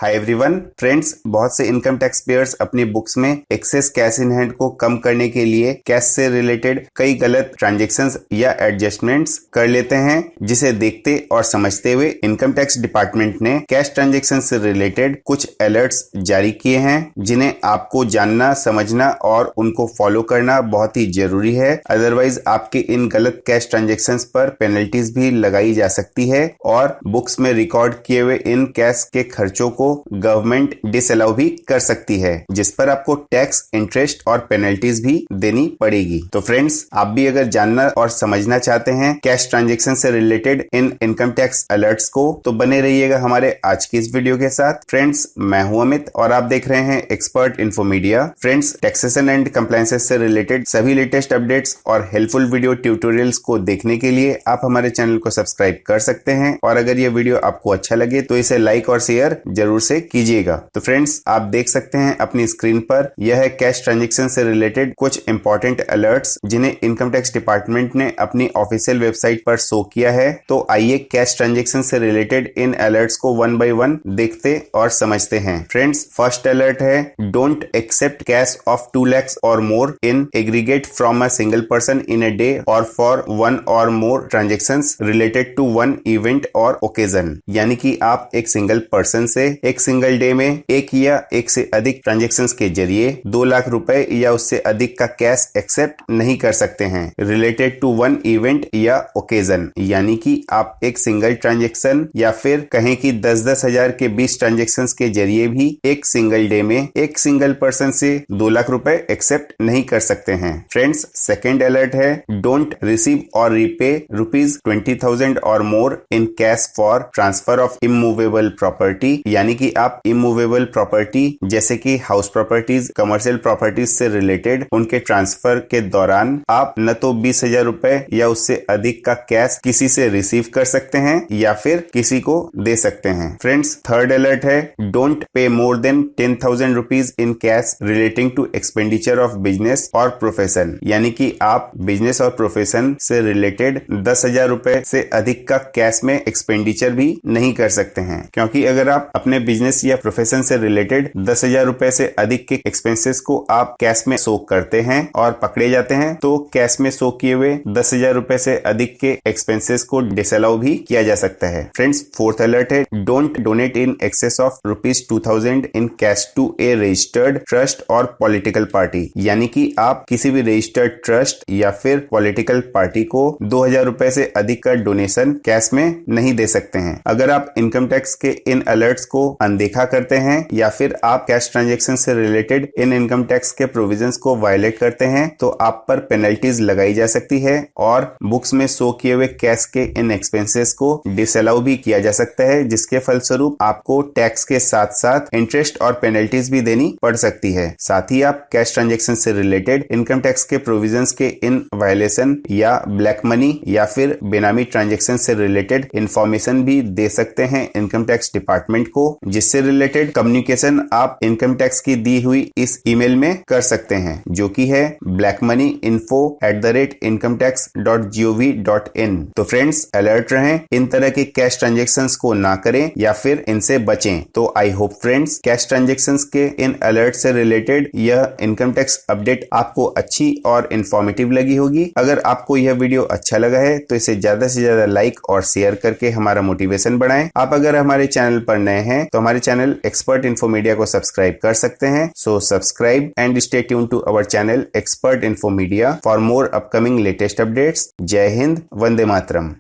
Hi everyone friends, बहुत से income tax payers अपनी बुक्स में एक्सेस कैश इन हैंड को कम करने के लिए कैश से रिलेटेड कई गलत ट्रांजैक्शंस या एडजस्टमेंट्स कर लेते हैं, जिसे देखते और समझते हुए इनकम टैक्स डिपार्टमेंट ने कैश ट्रांजैक्शन से रिलेटेड कुछ अलर्ट्स जारी किए हैं, जिन्हें आपको जानना, समझना और उनको फॉलो करना बहुत ही जरूरी है। अदरवाइज आपके इन गलत कैश ट्रांजैक्शंस पर पेनल्टीज भी लगाई जा सकती है और बुक्स में रिकॉर्ड किए हुए इन कैश के खर्चों को गवर्नमेंट डिसअलाउ भी कर सकती है, जिस पर आपको टैक्स, इंटरेस्ट और पेनल्टीज भी देनी पड़ेगी। तो फ्रेंड्स, आप भी अगर जानना और समझना चाहते हैं कैश ट्रांजैक्शन से रिलेटेड इन इनकम टैक्स अलर्ट्स को, तो बने रहिएगा हमारे आज की इस वीडियो के साथ। फ्रेंड्स, मैं हूं अमित और आप देख रहे हैं expert info media. Friends, taxation and compliances से रिलेटेड सभी लेटेस्ट अपडेट्स और हेल्पफुल वीडियो ट्यूटोरियल्स को देखने के लिए आप हमारे चैनल को सब्सक्राइब कर सकते हैं और अगर ये वीडियो आपको अच्छा लगे तो इसे लाइक और शेयर जरूर से कीजिएगा। तो फ्रेंड्स, आप देख सकते हैं अपनी स्क्रीन पर, यह है कैश ट्रांजैक्शन से रिलेटेड कुछ इंपॉर्टेंट अलर्ट्स जिन्हें इनकम टैक्स डिपार्टमेंट ने अपनी ऑफिशियल वेबसाइट पर शो किया है। तो आइए कैश ट्रांजैक्शन से रिलेटेड इन अलर्ट्स को वन बाय वन देखते और समझते हैं। फ्रेंड्स, फर्स्ट अलर्ट है, don't accept cash of 2 lakhs or more in aggregate from a single person in a day or for one or more transactions related to one event or occasion. यानी कि आप एक single person से एक single day में एक या एक से अधिक ट्रांजैक्शंस के जरिए 2 लाख रुपए या उससे अधिक का कैश एक्सेप्ट नहीं कर सकते हैं रिलेटेड टू वन इवेंट या ओकेजन। यानी कि आप एक सिंगल ट्रांजैक्शन या फिर कहें कि 10-10 हजार के 20 ट्रांजैक्शंस के जरिए भी एक सिंगल डे में एक सिंगल पर्सन से 2 लाख रुपए एक्सेप्ट नहीं कर सकते हैं। फ्रेंड्स, सेकेंड अलर्ट है, don't receive or repay ₹20,000 or more in cash for transfer of immovable property. यानी कि आप इमूवेबल प्रॉपर्टी जैसे कि हाउस प्रॉपर्टीज, कमर्शियल प्रॉपर्टीज से रिलेटेड उनके ट्रांसफर के दौरान आप न तो 20,000 रुपए या उससे अधिक का कैश किसी से रिसीव कर सकते हैं या फिर किसी को दे सकते हैं। फ्रेंड्स, थर्ड अलर्ट है, don't pay more than 10,000 rupees in cash relating to expenditure of business और प्रोफेशन। यानी कि आप बिजनेस और प्रोफेशन से रिलेटेड 10,000 रुपए से अधिक का कैश में एक्सपेंडिचर भी नहीं कर सकते हैं, क्योंकि अगर आप अपने बिजनेस या प्रोफेशन से रिलेटेड 10,000 रुपए से अधिक के एक्सपेंसेस को आप कैश में शो करते हैं और पकड़े जाते हैं, तो कैश में शो किए हुए 10,000 रुपए से अधिक के एक्सपेंसेस को डिसअलाउ भी किया जा सकता है। फ्रेंड्स, फोर्थ अलर्ट है, don't donate in excess of ₹2,000 in cash to a registered trust और पॉलिटिकल पार्टी। यानी कि आप किसी भी रजिस्टर्ड ट्रस्ट या फिर पॉलिटिकल पार्टी को 2,000 रुपए से अधिक का डोनेशन कैश में नहीं दे सकते हैं। अगर आप इनकम टैक्स के इन अलर्ट्स को अनदेखा करते हैं या फिर आप कैश ट्रांजैक्शन से रिलेटेड इन इनकम टैक्स के प्रोविजंस को वायलेट करते हैं, तो आप पर पेनल्टीज लगाई जा सकती है और बुक्स में शो किए हुए कैश के इन एक्सपेंसेस को डिसअलाउ भी किया जा सकता है, जिसके फलस्वरूप आपको टैक्स के साथ साथ इंटरेस्ट और पेनल्टीज भी देनी पड़ सकती है। साथ ही आप कैश ट्रांजैक्शन से रिलेटेड इनकम टैक्स के प्रोविजंस के इन वायलेशन या ब्लैक मनी या फिर बेनामी ट्रांजैक्शन से रिलेटेड इंफॉर्मेशन भी दे सकते हैं इनकम टैक्स डिपार्टमेंट को, जिससे रिलेटेड कम्युनिकेशन आप इनकम टैक्स की दी हुई इस ईमेल में कर सकते हैं, जो कि है blackmoneyinfo@incometax.gov.in। तो फ्रेंड्स, अलर्ट रहें, इन तरह के कैश ट्रांजैक्शंस को ना करें या फिर इनसे बचें। तो I hope friends, cash transactions के इन अलर्ट से रिलेटेड यह इनकम टैक्स अपडेट आपको अच्छी और इंफॉर्मेटिव लगी होगी। अगर आपको यह वीडियो अच्छा लगा है तो इसे ज्यादा से ज्यादा लाइक और शेयर करके हमारा मोटिवेशन बढ़ाएं। आप अगर हमारे चैनल पर नए हैं तो हमारे चैनल एक्सपर्ट इन्फो मीडिया को सब्सक्राइब कर सकते हैं। So subscribe and stay tune to our channel expert info media for more upcoming latest updates. जय हिंद, वंदे मातरम।